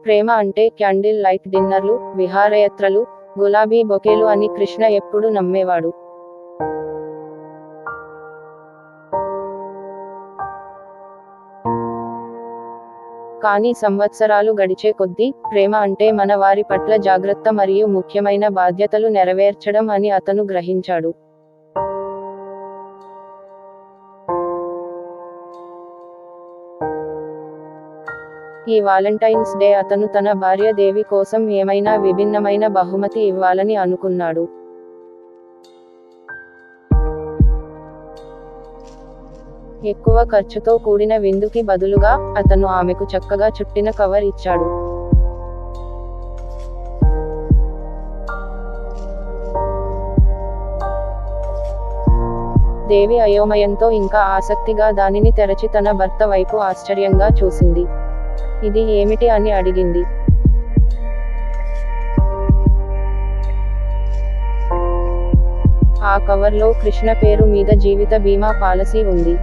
ప్రేమ అంటే candle light డిన్నర్లు, విహారయాత్రలు, గులాబీ బొకేలు అని కృష్ణ ఎప్పుడు నమ్మేవాడు. కానీ సంవత్సరాలు గడిచే కొద్దీ, ప్రేమ అంటే మన వారి పట్ల జాగ్రత్త మరియు ముఖ్యమైన బాధ్యతలు నెరవేర్చడం అని అతను గ్రహించాడు. ఈ వాలంటైన్స్ డే అతను తన భార్య దేవి కోసం ఏమైనా విభిన్నమైన బహుమతి ఇవ్వాలని అనుకున్నాడు. ఎక్కువ ఖర్చుతో కూడిన విందుకి బదులుగా, అతను ఆమెకు చక్కగా చుట్టిన కవర్ ఇచ్చాడు. దేవి అయోమయంతో ఇంకా ఆసక్తిగా దానిని తెరచి తన భర్త వైపు ఆశ్చర్యంగా చూసింది. ఇది ఏమిటి అని అడిగింది. ఆ కవర్లో కృష్ణ పేరు మీద జీవిత బీమా పాలసీ ఉంది.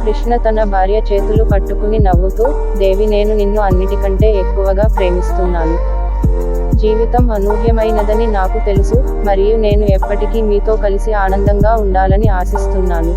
కృష్ణ తన భార్య చేతులు పట్టుకుని నవ్వుతూ, దేవి, నేను నిన్ను అన్నిటికంటే ఎక్కువగా ప్రేమిస్తున్నాను. జీవితం అనూహ్యమైనదని నాకు తెలుసు, మరియు నేను ఎప్పటికీ మీతో కలిసి ఆనందంగా ఉండాలని ఆశిస్తున్నాను.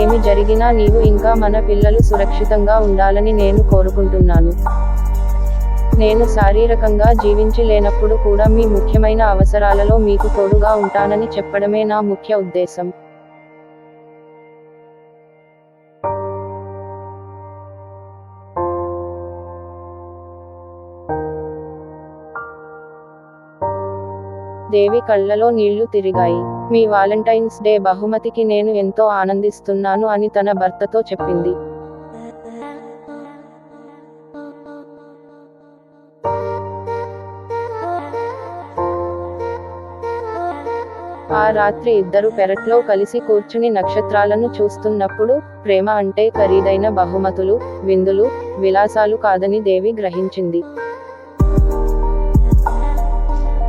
ఏమి జరిగినా నీవు ఇంకా మన పిల్లలు సురక్షితంగా ఉండాలని నేను కోరుకుంటున్నాను. నేను శారీరకంగా జీవించి లేనప్పుడు కూడా మీ ముఖ్యమైన అవసరాలలో మీకు తోడుగా ఉంటానని చెప్పడమే నా ముఖ్య ఉద్దేశం. దేవి కళ్ళలో నీళ్లు తిరిగాయి. మీ వాలంటైన్స్ డే బహుమతికి నేను ఎంతో ఆనందిస్తున్నాను అని తన భర్తతో చెప్పింది. ఆ రాత్రి ఇద్దరు పెరట్లో కలిసి కూర్చుని నక్షత్రాలను చూస్తున్నప్పుడు, ప్రేమ అంటే ఖరీదైన బహుమతులు, విందులు, విలాసాలు కాదని దేవి గ్రహించింది.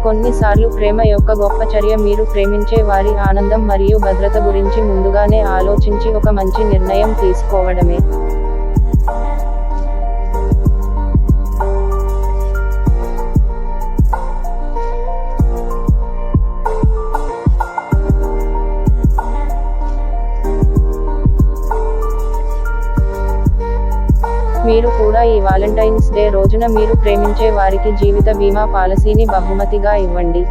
కొన్నిసార్లు ప్రేమ యొక్క గొప్ప చర్య మీరు ప్రేమించే వారి ఆనందం మరియు భద్రత గురించి ముందుగానే ఆలోచించి ఒక మంచి నిర్ణయం తీసుకోవడమే. మీరు కూడా ఈ వాలంటైన్స్ డే రోజున మీరు ప్రేమించే వారికి జీవిత బీమా పాలసీని బహుమతిగా ఇవ్వండి.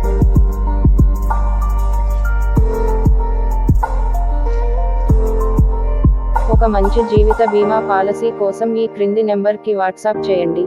ఒక మంచి జీవిత బీమా పాలసీ కోసం ఈ క్రింది నెంబర్కి వాట్సాప్ చేయండి.